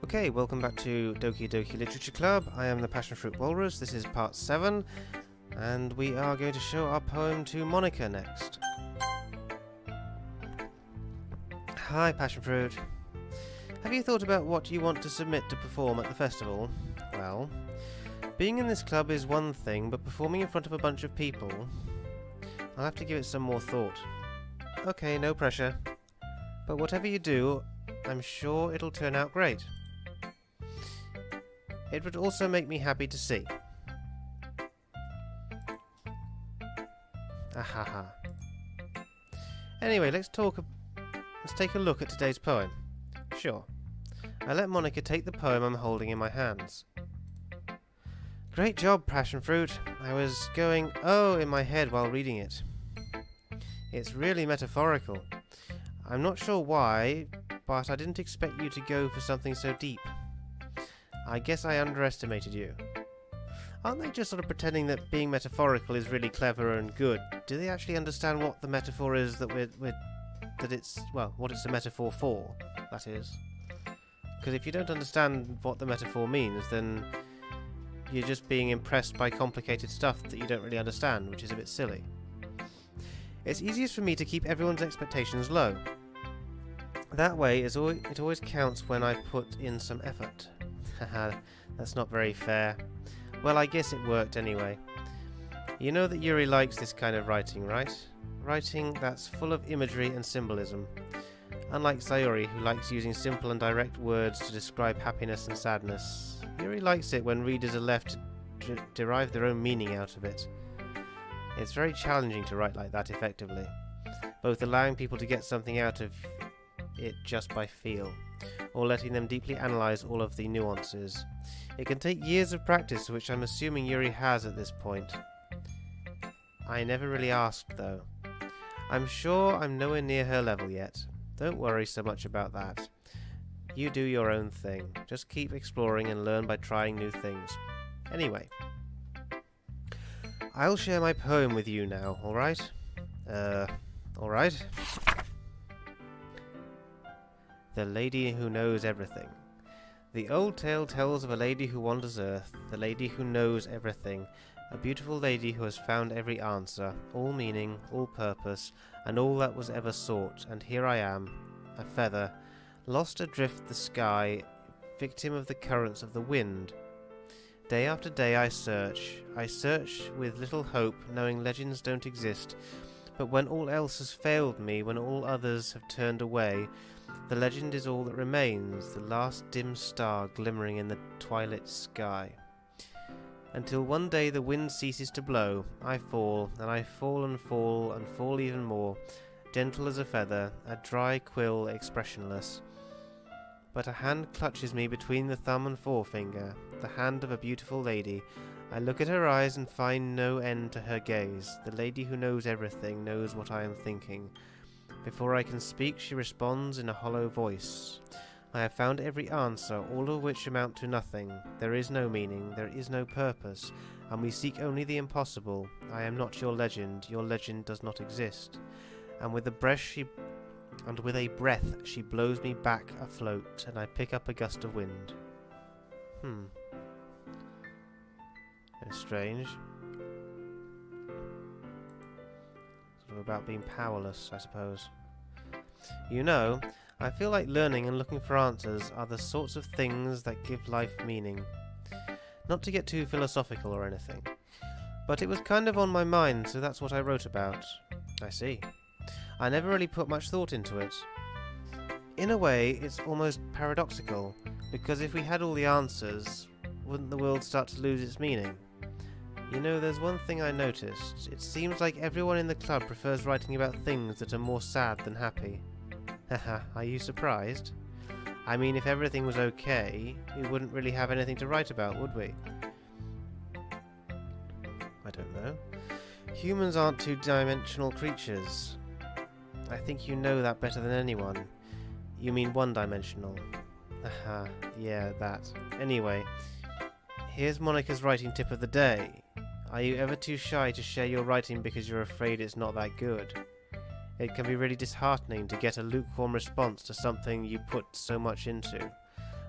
Okay, welcome back to Doki Doki Literature Club. I am the Passionfruit Whalrus. This is part 7, and we are going to show our poem to Monica next. Hi, Passionfruit. Have you thought about what you want to submit to perform at the festival? Well, being in this club is one thing, but performing in front of a bunch of people, I'll have to give it some more thought. Okay, no pressure. But whatever you do, I'm sure it'll turn out great. It would also make me happy to see. Ahaha. Anyway, let's take a look at today's poem. Sure. I let Monica take the poem I'm holding in my hands. Great job, Passionfruit. I was going, oh, in my head while reading it. It's really metaphorical. I'm not sure why, but I didn't expect you to go for something so deep. I guess I underestimated you. Aren't they just sort of pretending that being metaphorical is really clever and good? Do they actually understand what the metaphor is that what it's a metaphor for, that is? Because if you don't understand what the metaphor means, then you're just being impressed by complicated stuff that you don't really understand, which is a bit silly. It's easiest for me to keep everyone's expectations low. That way, it always counts when I put in some effort. Haha, that's not very fair. Well, I guess it worked anyway. You know that Yuri likes this kind of writing, right? Writing that's full of imagery and symbolism. Unlike Sayori, who likes using simple and direct words to describe happiness and sadness, Yuri likes it when readers are left to derive their own meaning out of it. It's very challenging to write like that effectively, both allowing people to get something out of it just by feel, or letting them deeply analyze all of the nuances. It can take years of practice, which I'm assuming Yuri has at this point. I never really asked, though. I'm sure I'm nowhere near her level yet. Don't worry so much about that. You do your own thing. Just keep exploring and learn by trying new things. Anyway, I'll share my poem with you now, alright? Alright? The Lady Who Knows Everything. The old tale tells of a lady who wanders earth, the lady who knows everything, a beautiful lady who has found every answer, all meaning, all purpose, and all that was ever sought, and here I am, a feather, lost adrift the sky, victim of the currents of the wind. Day after day I search with little hope, knowing legends don't exist, but when all else has failed me, when all others have turned away, the legend is all that remains, the last dim star glimmering in the twilight sky. Until one day the wind ceases to blow, I fall, and I fall and fall, and fall even more, gentle as a feather, a dry quill expressionless. But a hand clutches me between the thumb and forefinger, the hand of a beautiful lady. I look at her eyes and find no end to her gaze. The lady who knows everything knows what I am thinking. Before I can speak, she responds in a hollow voice. I have found every answer, all of which amount to nothing. There is no meaning, there is no purpose, and we seek only the impossible. I am not your legend does not exist. And with a breath she blows me back afloat, and I pick up a gust of wind. It's strange. Sort of about being powerless, I suppose. You know, I feel like learning and looking for answers are the sorts of things that give life meaning. Not to get too philosophical or anything, but it was kind of on my mind, so that's what I wrote about. I see. I never really put much thought into it. In a way, it's almost paradoxical, because if we had all the answers, wouldn't the world start to lose its meaning? You know, there's one thing I noticed. It seems like everyone in the club prefers writing about things that are more sad than happy. Haha, are you surprised? I mean, if everything was okay, we wouldn't really have anything to write about, would we? I don't know. Humans aren't two-dimensional creatures. I think you know that better than anyone. You mean one-dimensional. Haha, yeah, that. Anyway, here's Monica's writing tip of the day. Are you ever too shy to share your writing because you're afraid it's not that good? It can be really disheartening to get a lukewarm response to something you put so much into.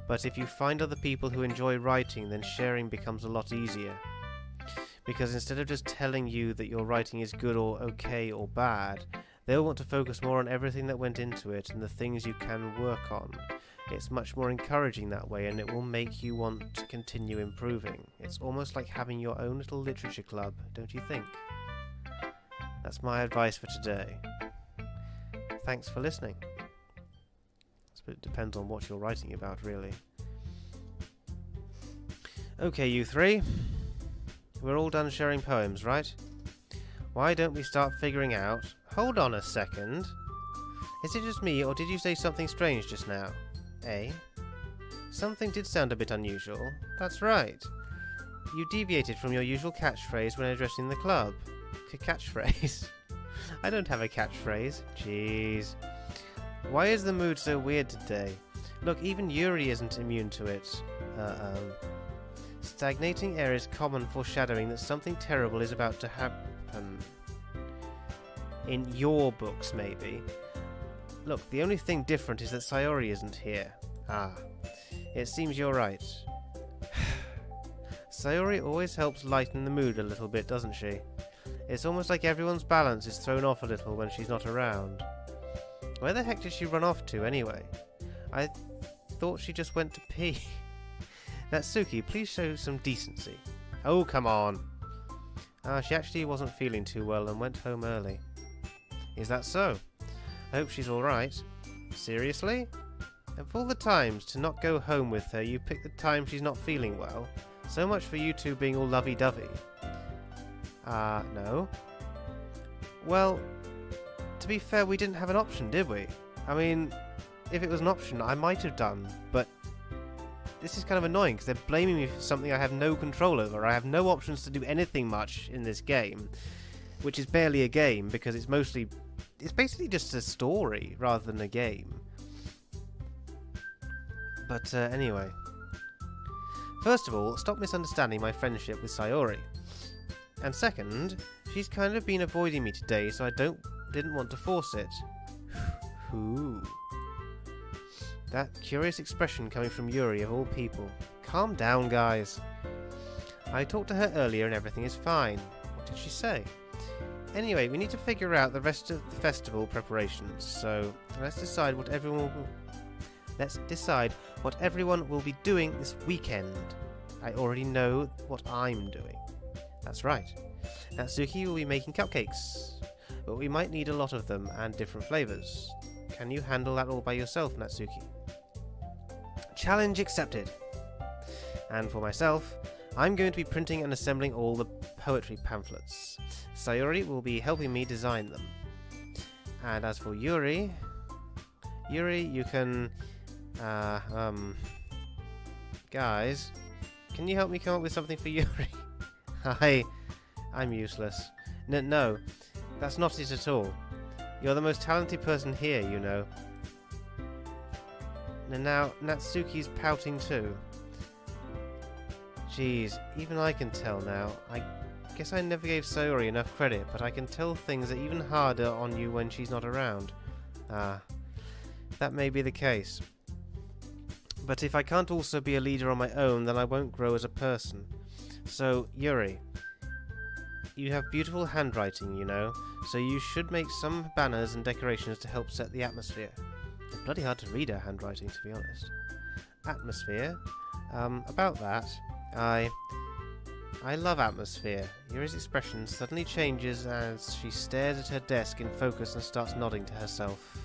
But if you find other people who enjoy writing, then sharing becomes a lot easier. Because instead of just telling you that your writing is good or okay or bad, they'll want to focus more on everything that went into it and the things you can work on. It's much more encouraging that way, and it will make you want to continue improving. It's almost like having your own little literature club, don't you think? That's my advice for today. Thanks for listening. It depends on what you're writing about, really. Okay, you three. We're all done sharing poems, right? Why don't we start figuring out... Hold on a second. Is it just me, or did you say something strange just now? Eh? Something did sound a bit unusual. That's right. You deviated from your usual catchphrase when addressing the club. Catchphrase? I don't have a catchphrase. Jeez. Why is the mood so weird today? Look, even Yuri isn't immune to it. Stagnating air is common foreshadowing that something terrible is about to happen. In your books, maybe. Look, the only thing different is that Sayori isn't here. Ah, it seems you're right. Sayori always helps lighten the mood a little bit, doesn't she? It's almost like everyone's balance is thrown off a little when she's not around. Where the heck did she run off to, anyway? I thought she just went to pee. Natsuki, please show some decency. Oh, come on. She actually wasn't feeling too well and went home early. Is that so? I hope she's alright. Seriously? Of all the times to not go home with her, you pick the time she's not feeling well. So much for you two being all lovey-dovey. No. Well... To be fair, we didn't have an option, did we? I mean, if it was an option, I might have done, but this is kind of annoying because they're blaming me for something I have no control over. I have no options to do anything much in this game, which is barely a game because it's basically just a story rather than a game. But anyway. First of all, stop misunderstanding my friendship with Sayori. And second, she's kind of been avoiding me today, so I didn't want to force it. Who? That curious expression coming from Yuri of all people. Calm down, guys. I talked to her earlier and everything is fine. What did she say? Anyway, we need to figure out the rest of the festival preparations, so let's decide what everyone will be doing this weekend. I already know what I'm doing. That's right. Natsuki will be making cupcakes. But we might need a lot of them and different flavours. Can you handle that all by yourself, Natsuki? Challenge accepted. And for myself, I'm going to be printing and assembling all the poetry pamphlets. Sayori will be helping me design them. And as for Yuri, you can... Guys, can you help me come up with something for Yuri? I'm useless. No. That's not it at all. You're the most talented person here, you know. And now, Natsuki's pouting too. Jeez, even I can tell now. I guess I never gave Sayori enough credit, but I can tell things are even harder on you when she's not around. That may be the case. But if I can't also be a leader on my own, then I won't grow as a person. So, Yuri, you have beautiful handwriting, you know, so you should make some banners and decorations to help set the atmosphere. It's bloody hard to read her handwriting, to be honest. Atmosphere? About that, I love atmosphere. Yuri's expression suddenly changes as she stares at her desk in focus and starts nodding to herself.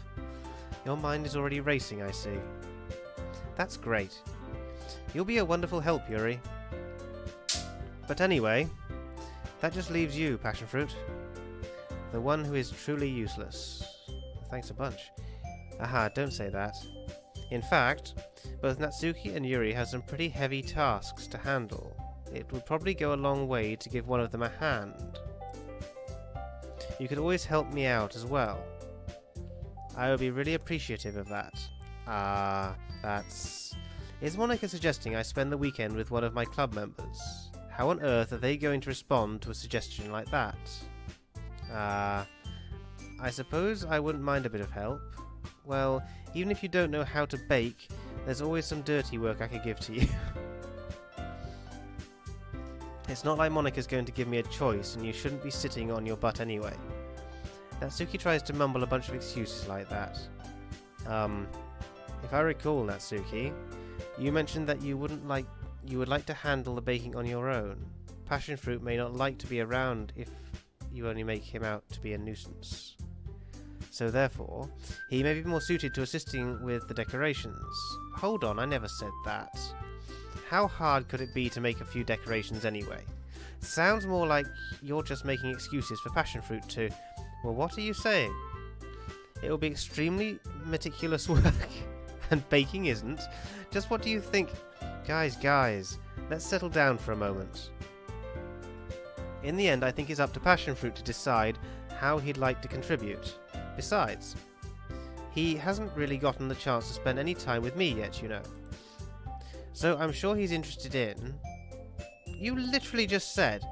Your mind is already racing, I see. That's great. You'll be a wonderful help, Yuri. But anyway, that just leaves you, Passionfruit. The one who is truly useless. Thanks a bunch. Aha, don't say that. In fact, both Natsuki and Yuri have some pretty heavy tasks to handle. It would probably go a long way to give one of them a hand. You could always help me out as well. I would be really appreciative of that. That's... Is Monica suggesting I spend the weekend with one of my club members? How on earth are they going to respond to a suggestion like that? I suppose I wouldn't mind a bit of help. Well, even if you don't know how to bake, There's always some dirty work I could give to you. It's not like Monika's going to give me a choice, and you shouldn't be sitting on your butt anyway. Natsuki tries to mumble a bunch of excuses like that. If I recall, Natsuki, you mentioned that you would like to handle the baking on your own. Passionfruit may not like to be around if you only make him out to be a nuisance. So therefore, he may be more suited to assisting with the decorations. Hold on, I never said that. How hard could it be to make a few decorations anyway? Sounds more like you're just making excuses for Passionfruit to... Well, what are you saying? It will be extremely meticulous work, and baking isn't. Just what do you think? Guys, let's settle down for a moment. In the end, I think it's up to Passionfruit to decide how he'd like to contribute. Besides, he hasn't really gotten the chance to spend any time with me yet, you know. So I'm sure he's interested in... You literally just said.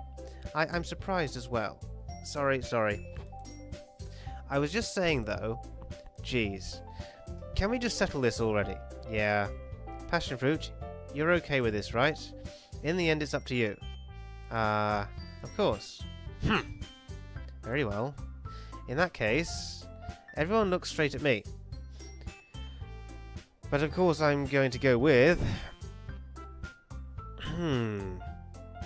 I'm surprised as well. Sorry. I was just saying though, geez, can we just settle this already? Yeah. Passionfruit, you're okay with this, right? In the end, it's up to you. Of course. Very well. In that case, everyone looks straight at me. But of course I'm going to go with...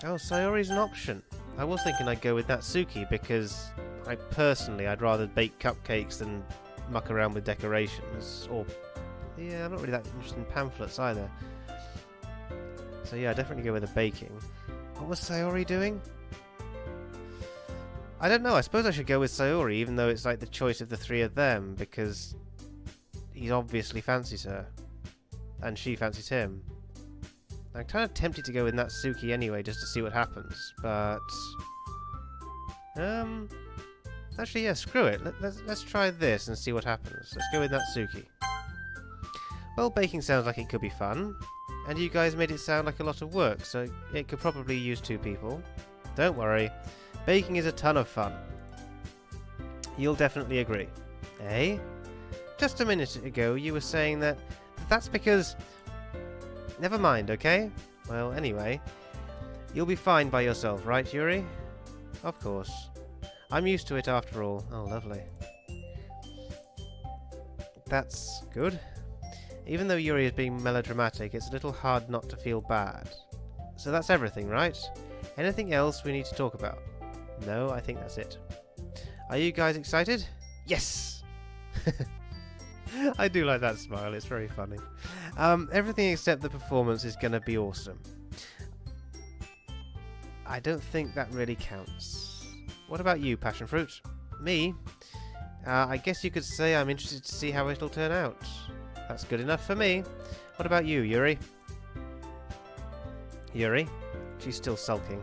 Oh, Sayori's an option. I was thinking I'd go with Natsuki because I'd rather bake cupcakes than muck around with decorations. Or, yeah, I'm not really that interested in pamphlets either. So yeah, I'd definitely go with the baking. What was Sayori doing? I don't know, I suppose I should go with Sayori, even though it's like the choice of the three of them, because he obviously fancies her. And she fancies him. I'm kind of tempted to go with Natsuki anyway, just to see what happens, but... Actually, yeah, screw it. Let's try this and see what happens. Let's go with Natsuki. Well, baking sounds like it could be fun, and you guys made it sound like a lot of work, so it could probably use 2 people. Don't worry, baking is a ton of fun. You'll definitely agree. Eh? Just a minute ago you were saying that... That's because... Never mind, okay? Well, anyway, you'll be fine by yourself, right, Yuri? Of course. I'm used to it after all. Oh, lovely. That's good. Even though Yuri is being melodramatic, it's a little hard not to feel bad. So that's everything, right? Anything else we need to talk about? No, I think that's it. Are you guys excited? Yes! I do like that smile, it's very funny. Everything except the performance is going to be awesome. I don't think that really counts. What about you, Passionfruit? Me? I guess you could say I'm interested to see how it'll turn out. That's good enough for me. What about you, Yuri? Yuri? She's still sulking.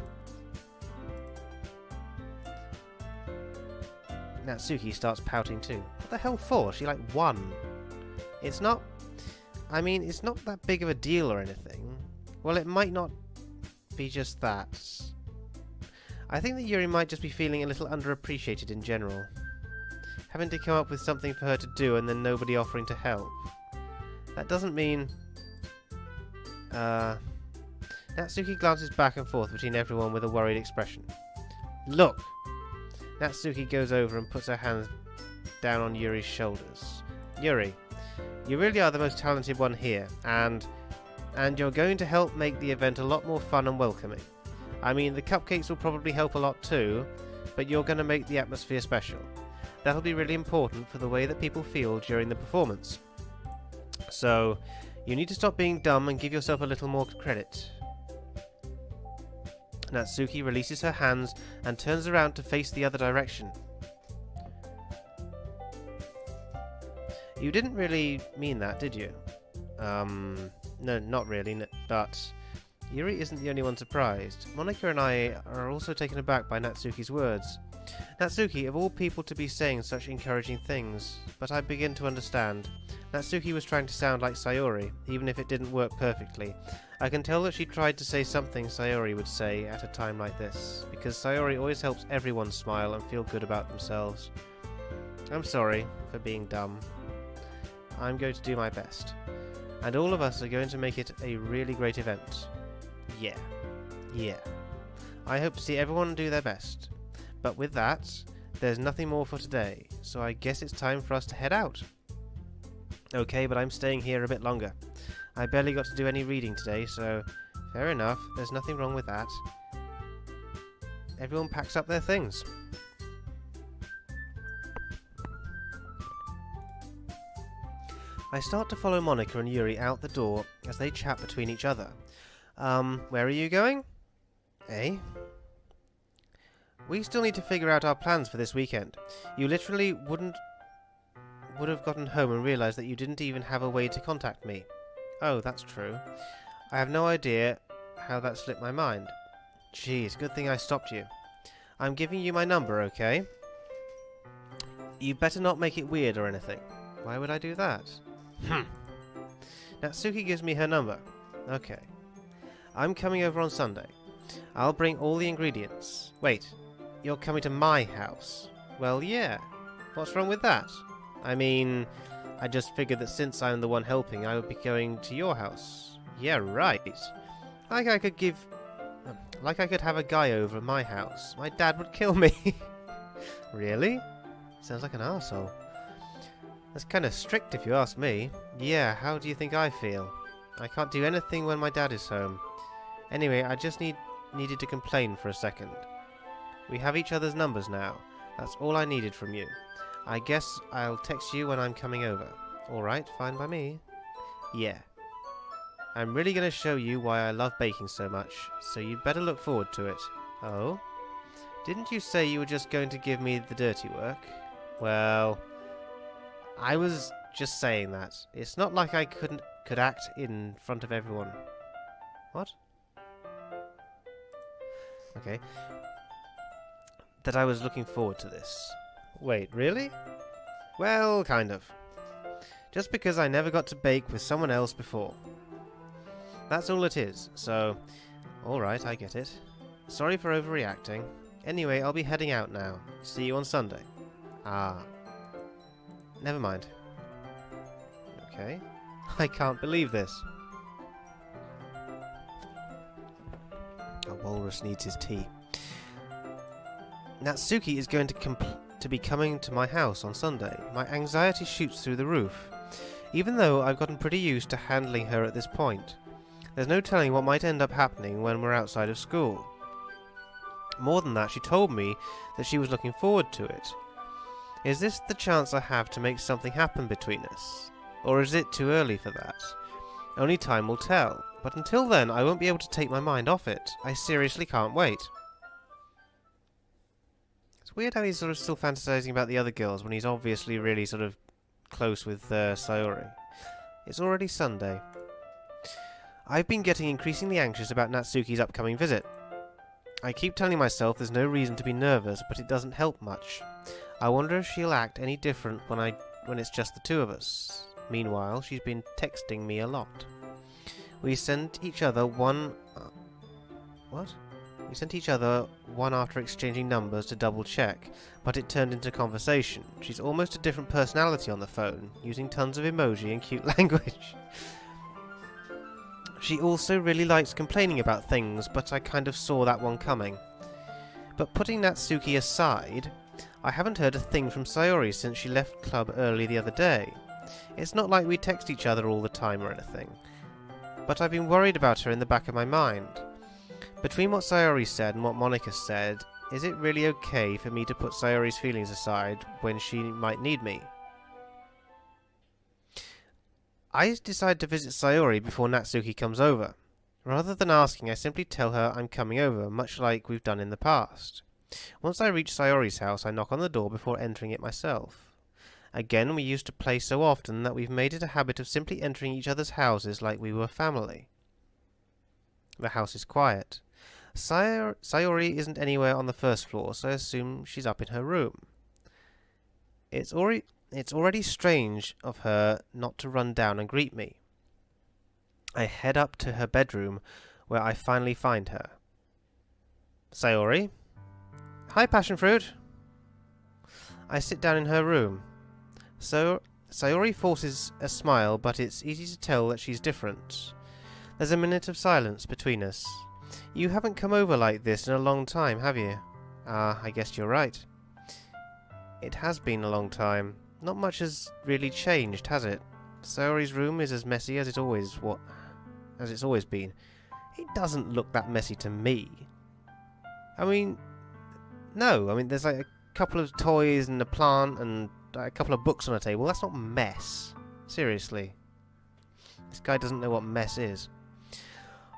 Natsuki starts pouting too. What the hell for? She like won. It's not... I mean, it's not that big of a deal or anything. Well, it might not be just that. I think that Yuri might just be feeling a little underappreciated in general. Having to come up with something for her to do and then nobody offering to help. That doesn't mean... Natsuki glances back and forth between everyone with a worried expression. Look! Natsuki goes over and puts her hands down on Yuri's shoulders. Yuri, you really are the most talented one here, and you're going to help make the event a lot more fun and welcoming. I mean, the cupcakes will probably help a lot too, but you're going to make the atmosphere special. That'll be really important for the way that people feel during the performance. So, you need to stop being dumb and give yourself a little more credit. Natsuki releases her hands and turns around to face the other direction. You didn't really mean that, did you? No, not really, but... Yuri isn't the only one surprised. Monika and I are also taken aback by Natsuki's words. Natsuki, of all people to be saying such encouraging things, but I begin to understand. Natsuki was trying to sound like Sayori, even if it didn't work perfectly. I can tell that she tried to say something Sayori would say at a time like this, because Sayori always helps everyone smile and feel good about themselves. I'm sorry for being dumb. I'm going to do my best. and all of us are going to make it a really great event. Yeah. Yeah. I hope to see everyone do their best. But with that, there's nothing more for today, so I guess it's time for us to head out. Okay, but I'm staying here a bit longer. I barely got to do any reading today, so fair enough, there's nothing wrong with that. Everyone packs up their things. I start to follow Monika and Yuri out the door as they chat between each other. Where are you going? Eh? We still need to figure out our plans for this weekend. You literally would have gotten home and realised that you didn't even have a way to contact me. Oh, that's true. I have no idea how that slipped my mind. Jeez, good thing I stopped you. I'm giving you my number, okay? You better not make it weird or anything. Why would I do that? Natsuki gives me her number. Okay. I'm coming over on Sunday. I'll bring all the ingredients. Wait, you're coming to my house? Well, yeah. What's wrong with that? I mean, I just figured that since I'm the one helping, I would be going to your house. Yeah, right. Like I could have a guy over at my house. My dad would kill me. Really? Sounds like an arsehole. That's kind of strict if you ask me. Yeah, how do you think I feel? I can't do anything when my dad is home. Anyway, I just needed to complain for a second. We have each other's numbers now. That's all I needed from you. I guess I'll text you when I'm coming over. Alright, fine by me. Yeah. I'm really going to show you why I love baking so much, so you'd better look forward to it. Oh? Didn't you say you were just going to give me the dirty work? Well, I was just saying that. It's not like I could act in front of everyone. What? Okay. That I was looking forward to this. Wait, really? Well, kind of. Just because I never got to bake with someone else before. That's all it is, so... Alright, I get it. Sorry for overreacting. Anyway, I'll be heading out now. See you on Sunday. Ah. Never mind. Okay. I can't believe this. A walrus needs his tea. Natsuki is going to be coming to my house on Sunday. My anxiety shoots through the roof. Even though I've gotten pretty used to handling her at this point. There's no telling what might end up happening when we're outside of school. More than that, she told me that she was looking forward to it. Is this the chance I have to make something happen between us? Or is it too early for that? Only time will tell. But until then, I won't be able to take my mind off it. I seriously can't wait. It's weird how he's sort of still fantasizing about the other girls when he's obviously really sort of close with Sayori. It's already Sunday. I've been getting increasingly anxious about Natsuki's upcoming visit. I keep telling myself there's no reason to be nervous, but it doesn't help much. I wonder if she'll act any different when it's just the two of us. Meanwhile, she's been texting me a lot. We sent each other one... what? We sent each other one after exchanging numbers to double check, but it turned into conversation. She's almost a different personality on the phone, using tons of emoji and cute language. She also really likes complaining about things, but I kind of saw that one coming. But putting Natsuki aside, I haven't heard a thing from Sayori since she left club early the other day. It's not like we text each other all the time or anything. But I've been worried about her in the back of my mind. Between what Sayori said and what Monika said, is it really okay for me to put Sayori's feelings aside when she might need me? I decide to visit Sayori before Natsuki comes over. Rather than asking, I simply tell her I'm coming over, much like we've done in the past. Once I reach Sayori's house, I knock on the door before entering it myself. Again, we used to play so often that we've made it a habit of simply entering each other's houses like we were family. The house is quiet. Sayori isn't anywhere on the first floor, so I assume she's up in her room. It's already strange of her not to run down and greet me. I head up to her bedroom, where I finally find her. Sayori? Hi, Passionfruit. I sit down in her room. Sayori forces a smile, but it's easy to tell that she's different. There's a minute of silence between us. You haven't come over like this in a long time, have you? Ah, I guess you're right. It has been a long time. Not much has really changed, has it? Sayori's room is as messy as it's always been. It doesn't look that messy to me. I mean, no. I mean, there's like a couple of toys and a plant and a couple of books on a table. That's not mess. Seriously. This guy doesn't know what mess is.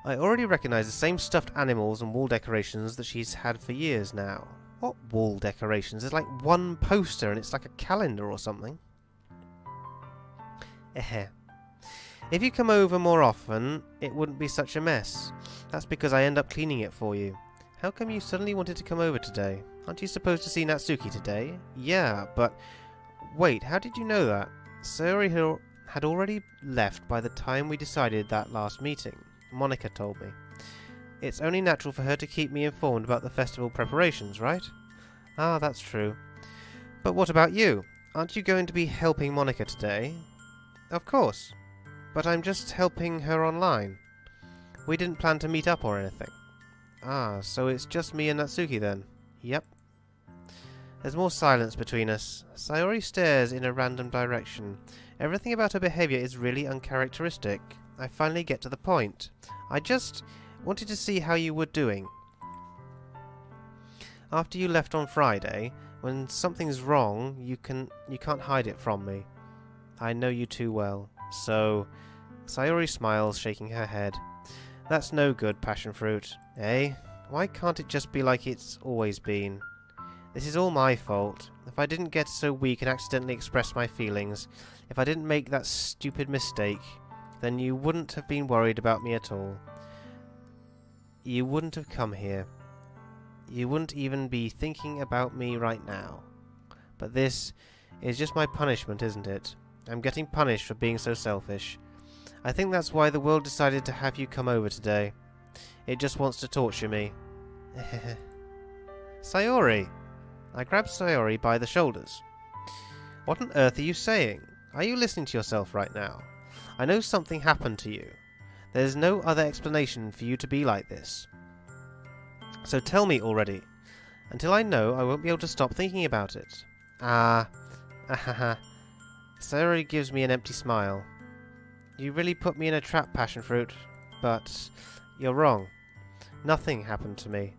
I already recognise the same stuffed animals and wall decorations that she's had for years now. What wall decorations? There's like one poster and it's like a calendar or something. If you come over more often, it wouldn't be such a mess. That's because I end up cleaning it for you. How come you suddenly wanted to come over today? Aren't you supposed to see Natsuki today? Yeah, but... Wait, how did you know that? Sayori had already left by the time we decided that last meeting. Monika told me. It's only natural for her to keep me informed about the festival preparations, right? Ah, that's true. But what about you? Aren't you going to be helping Monika today? Of course. But I'm just helping her online. We didn't plan to meet up or anything. Ah, so it's just me and Natsuki then? Yep. There's more silence between us. Sayori stares in a random direction. Everything about her behaviour is really uncharacteristic. I finally get to the point. I just wanted to see how you were doing. After you left on Friday, when something's wrong, you can't hide it from me. I know you too well. So... Sayori smiles, shaking her head. That's no good, Passionfruit. Eh? Why can't it just be like it's always been? This is all my fault. If I didn't get so weak and accidentally express my feelings, if I didn't make that stupid mistake, then you wouldn't have been worried about me at all. You wouldn't have come here. You wouldn't even be thinking about me right now. But this is just my punishment, isn't it? I'm getting punished for being so selfish. I think that's why the world decided to have you come over today. It just wants to torture me. Sayori! I grabbed Sayori by the shoulders. What on earth are you saying? Are you listening to yourself right now? I know something happened to you. There's no other explanation for you to be like this. So tell me already. Until I know, I won't be able to stop thinking about it. Sayori gives me an empty smile. You really put me in a trap, Passionfruit. But you're wrong. Nothing happened to me.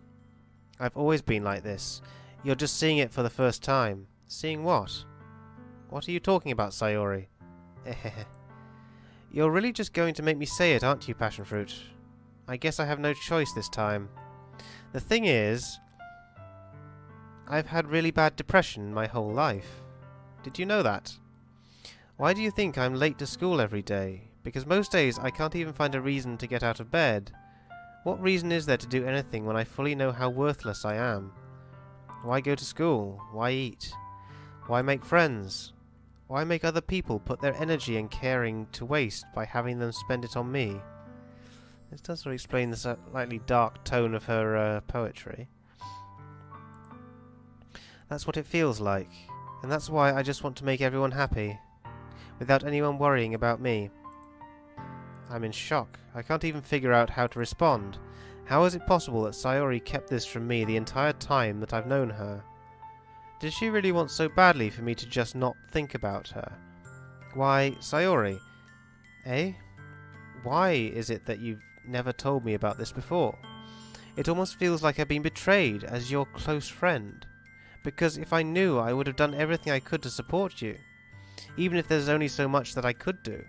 I've always been like this. You're just seeing it for the first time. Seeing what? What are you talking about, Sayori? You're really just going to make me say it, aren't you, Passionfruit? I guess I have no choice this time. The thing is, I've had really bad depression my whole life. Did you know that? Why do you think I'm late to school every day? Because most days I can't even find a reason to get out of bed. What reason is there to do anything when I fully know how worthless I am? Why go to school? Why eat? Why make friends? Why make other people put their energy and caring to waste by having them spend it on me? This does sort of explain the slightly dark tone of her poetry. That's what it feels like, and that's why I just want to make everyone happy, without anyone worrying about me. I'm in shock. I can't even figure out how to respond. How is it possible that Sayori kept this from me the entire time that I've known her? Did she really want so badly for me to just not think about her? Why, Sayori? Eh? Why is it that you've never told me about this before? It almost feels like I've been betrayed as your close friend. Because if I knew, I would have done everything I could to support you. Even if there's only so much that I could do.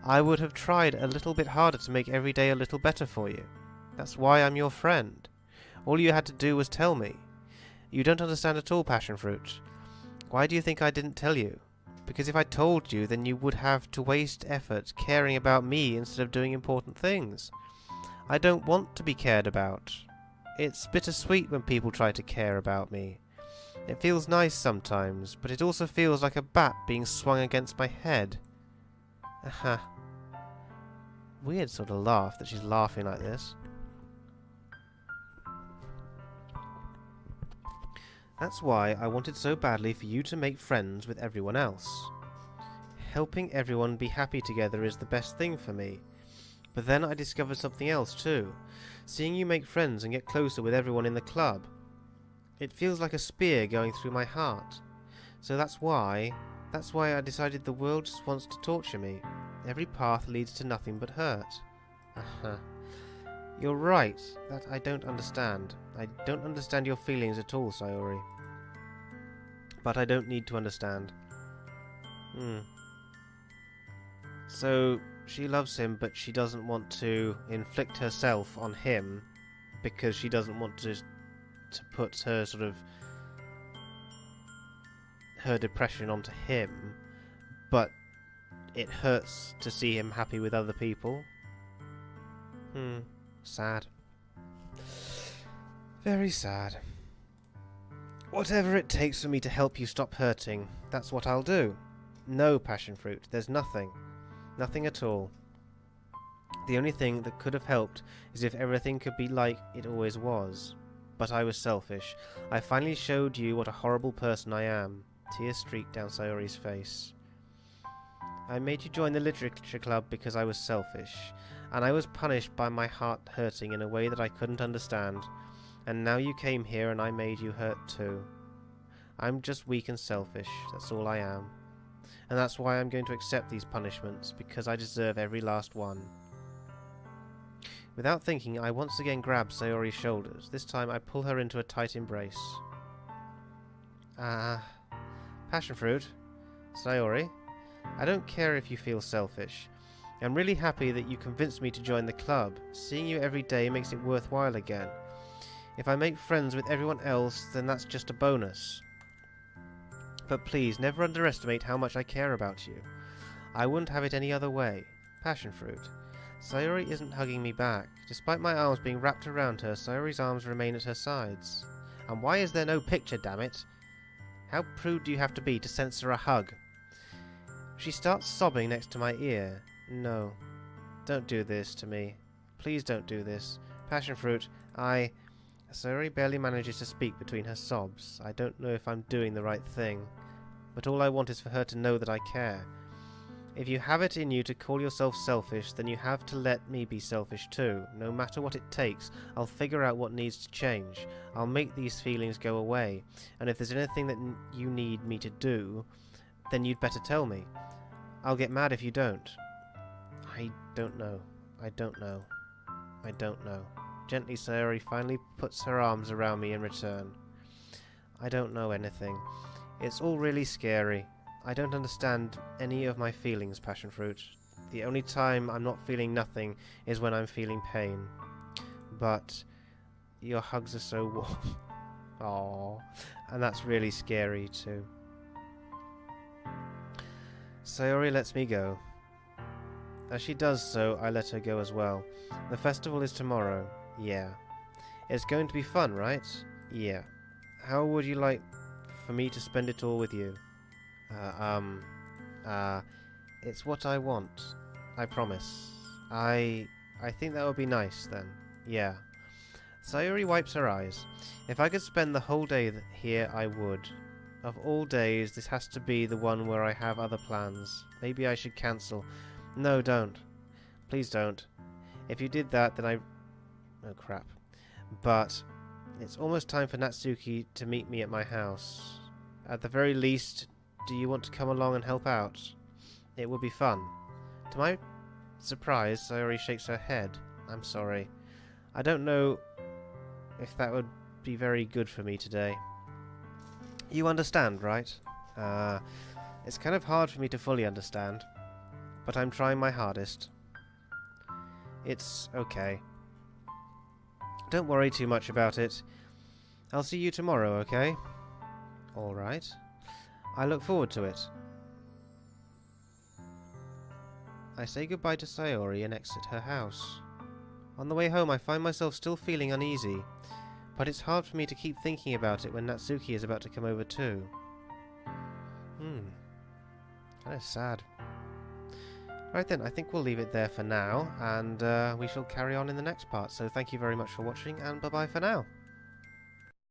I would have tried a little bit harder to make every day a little better for you. That's why I'm your friend. All you had to do was tell me. You don't understand at all, Passionfruit. Why do you think I didn't tell you? Because if I told you, then you would have to waste effort caring about me instead of doing important things. I don't want to be cared about. It's bittersweet when people try to care about me. It feels nice sometimes, but it also feels like a bat being swung against my head. Aha. Weird sort of laugh that she's laughing like this. That's why I wanted so badly for you to make friends with everyone else. helping everyone be happy together is the best thing for me. But then I discovered something else too. Seeing you make friends and get closer with everyone in the club. It feels like a spear going through my heart. So that's why I decided the world just wants to torture me. Every path leads to nothing but hurt. You're right, that I don't understand. I don't understand your feelings at all, Sayori. But I don't need to understand. So, she loves him, but she doesn't want to inflict herself on him because she doesn't want to put her sort of her depression onto him, but it hurts to see him happy with other people. Sad. Very sad. Whatever it takes for me to help you stop hurting, that's what I'll do. No, Passionfruit, there's nothing. Nothing at all. The only thing that could have helped is if everything could be like it always was. But I was selfish. I finally showed you what a horrible person I am. Tears streaked down Sayori's face. I made you join the literature club because I was selfish, and I was punished by my heart hurting in a way that I couldn't understand. And now you came here and I made you hurt too. I'm just weak and selfish, that's all I am. And that's why I'm going to accept these punishments, because I deserve every last one. Without thinking, I once again grab Sayori's shoulders. This time I pull her into a tight embrace. Passionfruit, Sayori, I don't care if you feel selfish. I'm really happy that you convinced me to join the club. Seeing you every day makes it worthwhile again. If I make friends with everyone else, then that's just a bonus. But please, never underestimate how much I care about you. I wouldn't have it any other way. Passionfruit. Sayori isn't hugging me back. Despite my arms being wrapped around her, Sayori's arms remain at her sides. And why is there no picture, damn it? How prude do you have to be to censor a hug? She starts sobbing next to my ear. No. Don't do this to me. Please don't do this. Passionfruit, Sayori barely manages to speak between her sobs. I don't know if I'm doing the right thing. But all I want is for her to know that I care. If you have it in you to call yourself selfish, then you have to let me be selfish too. No matter what it takes, I'll figure out what needs to change. I'll make these feelings go away. And if there's anything that you need me to do, then you'd better tell me. I'll get mad if you don't. I don't know. I don't know. I don't know. Gently, Sayori finally puts her arms around me in return. I don't know anything. It's all really scary. I don't understand any of my feelings, Passionfruit. The only time I'm not feeling nothing is when I'm feeling pain. But your hugs are so warm. Aww. And that's really scary too. Sayori lets me go. As she does so, I let her go as well. The festival is tomorrow. Yeah. It's going to be fun, right? Yeah. How would you like for me to spend it all with you? It's what I want. I promise. I think that would be nice then. Yeah. Sayori wipes her eyes. If I could spend the whole day here, I would. Of all days, this has to be the one where I have other plans. Maybe I should cancel. No, don't. Please don't. If you did that, then oh, crap. But it's almost time for Natsuki to meet me at my house. At the very least, do you want to come along and help out? It would be fun. To my surprise, Sayori shakes her head. I'm sorry. I don't know if that would be very good for me today. You understand, right? It's kind of hard for me to fully understand. But I'm trying my hardest. It's okay. Don't worry too much about it. I'll see you tomorrow, okay? Alright. I look forward to it. I say goodbye to Sayori and exit her house. On the way home I find myself still feeling uneasy, but it's hard for me to keep thinking about it when Natsuki is about to come over too. Kind of sad. Right then, I think we'll leave it there for now, and we shall carry on in the next part. So thank you very much for watching, and bye-bye for now.